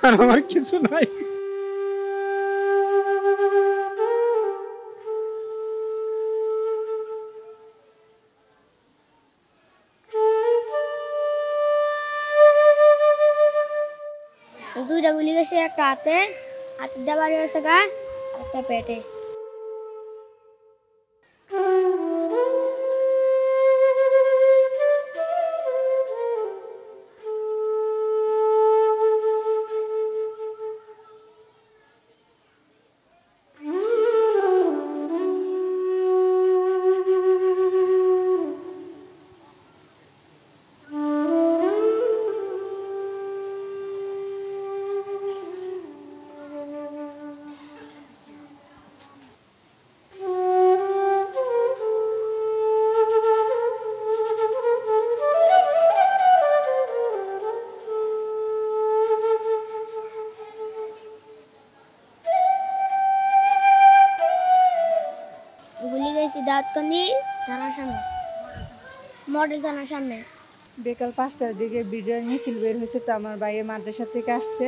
আর আমার কিছু নাই। দুইটা গুলি গেছে, একটা হাতে, হাতের দিয়ে বাড়ি গেছে গা, আর একটা পেটে। গুলি গেছি দাউদকান্দি থানার সামনে, মডেল থানার সামনে। বিকাল 5টার দিকে বিজয় মিছিল বের হয়েছে, তো আমার ভাইয়ের মাদ্রাসা থেকে আসছে,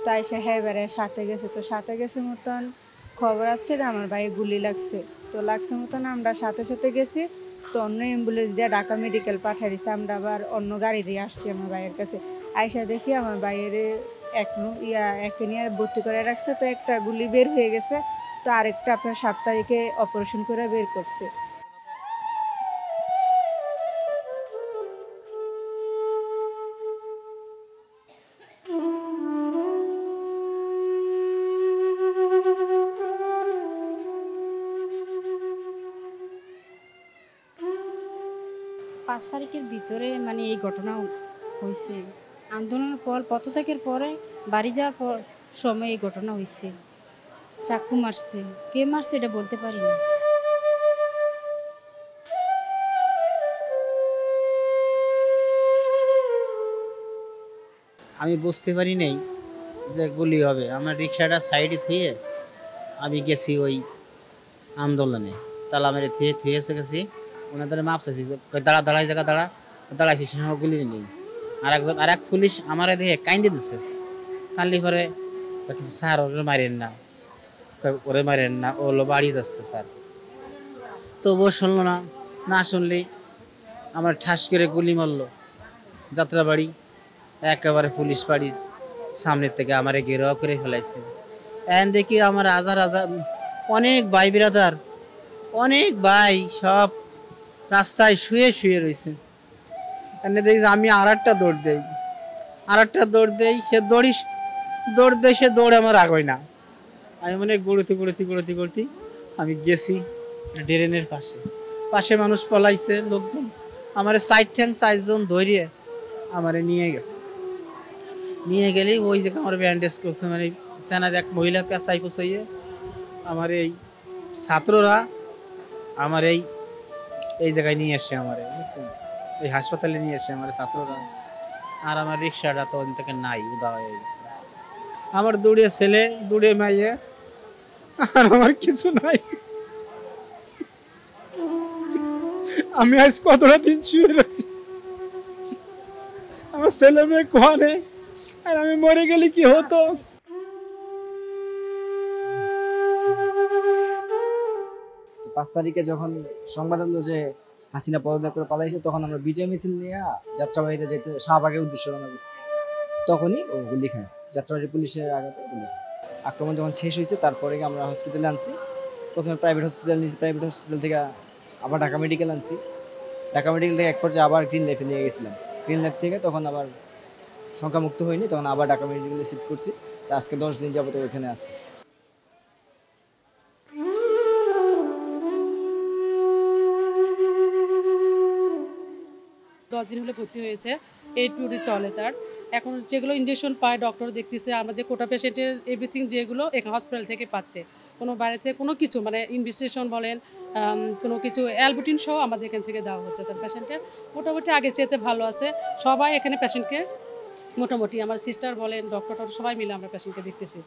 তো এসে এবারে সাথে গেছে, তো সাথে গেছে মতন খবর আছে যে আমার ভাইয়ের গুলি লাগছে, তো লাগছে মতন আমরা সাথে সাথে গেছি, তো অন্য অ্যাম্বুলেন্স দিয়ে ঢাকা মেডিকেল পাঠিয়ে দিয়েছে। আমরা আবার অন্য গাড়ি দিয়ে আসছি আমার ভাইয়ের কাছে। আইসা দেখি আমার ভাইয়ের একে নিয়ে ভর্তি করে রাখছে, তো একটা গুলি বের হয়ে গেছে, তো আরেকটা আপনার 7 তারিখে অপারেশন করে বের করছে। পাঁচ তারিখের ভিতরে মানে এই ঘটনা হয়েছে। আন্দোলনের পর পদত্যাগের পরে বাড়ি যাওয়ার পর সময় এই ঘটনা হয়েছে। চাকু মারছে, কে মারছে এটা বলতে পারি না। আমি বুঝতে পারি নাই যে গুলি হবে। আমার রিক্সাটা সাইডে থুয়ে আমি গেছি ওই আন্দোলনে, তালা মেরে থুয়ে এসে গেছি। ওনাদের মাপ চাইছি, দাঁড়া দাঁড়াই জায়গা দাঁড়াইছি, সে সময় গুলি নেই। আর এক পুলিশ আমার দেখে কাইন্দে দিচ্ছে, কানলি পরে স্যার ওরে মারেন না, ওরে মারেন না, ও বাড়ি যাচ্ছে স্যার। তবুও শুনলো না, না শুনলেই আমার ঠাস করে গুলি মারলো যাত্রাবাড়ি, একেবারে পুলিশ বাড়ির সামনের থেকে আমারে ঘেরাও করে ফেলাইছে। এখন দেখি আমার হাজার হাজার অনেক ভাই বিরাদার, অনেক ভাই সব রাস্তায় শুয়ে শুয়ে রয়েছে। এনে দেখি আমি আর একটা দৌড় দেই, সে সে দৌড়ে আমার আগে না। আমি মানে গড়তি আমি গেছি ড্রেনের পাশে মানুষ পলাইছে, লোকজন আমার সাইড ঠ্যাং 4 জন ধরিয়ে আমারে নিয়ে গেছে। নিয়ে গেলে ওই জায়গায় আমার ব্যান্ডেজ করছে, মানে তেনা এক মহিলা পেঁচাই পুচাইয়ে আমার এই ছাত্ররা আমার এই জায়গায় নিয়ে এসে আমার বুঝছেন, এই হাসপাতালে নিয়ে এসে আমার ছাত্ররা। আর আমার রিক্সাটা তো ওদিন থেকে নাই, উদা হয়ে গেছে। আমার দুড়ে ছেলে, দুড়ে মাইয়ে, আর আমার কিছু নাই। আমি আজ কতটা দিন শুয়ে রয়েছি, আমার ছেলে মেয়ে কোয়ানে, আর আমি মরে গেলে কি হতো। 5 তারিখে যখন সংবাদ হলো যে হাসিনা পদত্যাগ করে পালাইছে, তখন আমরা বিজয় মিছিল নিয়ে যাত্রাবাড়িতে যেতে শাহবাগের উদ্দেশ্যে রওনা করছি। তখনই ও গুলি খায়, যাত্রাবাড়ি পুলিশের আঘাতে গুলি। আক্রমণ যখন শেষ হয়েছে তারপরে আমরা হসপিটালে আনছি। প্রথমে প্রাইভেট হসপিটাল নিয়েছি, প্রাইভেট হসপিটাল থেকে আবার ঢাকা মেডিকেল আনছি। ঢাকা মেডিকেল থেকে এক পর্যায়ে আবার গ্রিন লাইফে নিয়ে গেছিলাম। গ্রিন লাইফ থেকে তখন আবার সংখ্যামুক্ত হয়নি, তখন আবার ঢাকা মেডিকেলে শিফট করছি। তো আজকে 10 দিন যাবত ওইখানে আছি। 10 দিন হলে ভর্তি হয়েছে, 8 পিউরি চলে তার। এখন যেগুলো ইঞ্জেকশন পায় ডক্টর দেখতেছে, আমরা যে কোটা পেশেন্টের এভরিথিং যেগুলো এখানে হসপিটাল থেকে পাচ্ছে, কোনো বাইরে থেকে কোনো কিছু মানে ইনভেস্টিগেশন বলেন, কোনো কিছু অ্যালবুটিন সহ আমাদের এখান থেকে দেওয়া হচ্ছে। তার পেশেন্টের মোটামুটি আগে চেয়েতে ভালো আছে সবাই এখানে পেশেন্টকে, মোটামুটি আমার সিস্টার বলেন ডক্টর সবাই মিলে আমরা পেশেন্টকে দেখতেছি।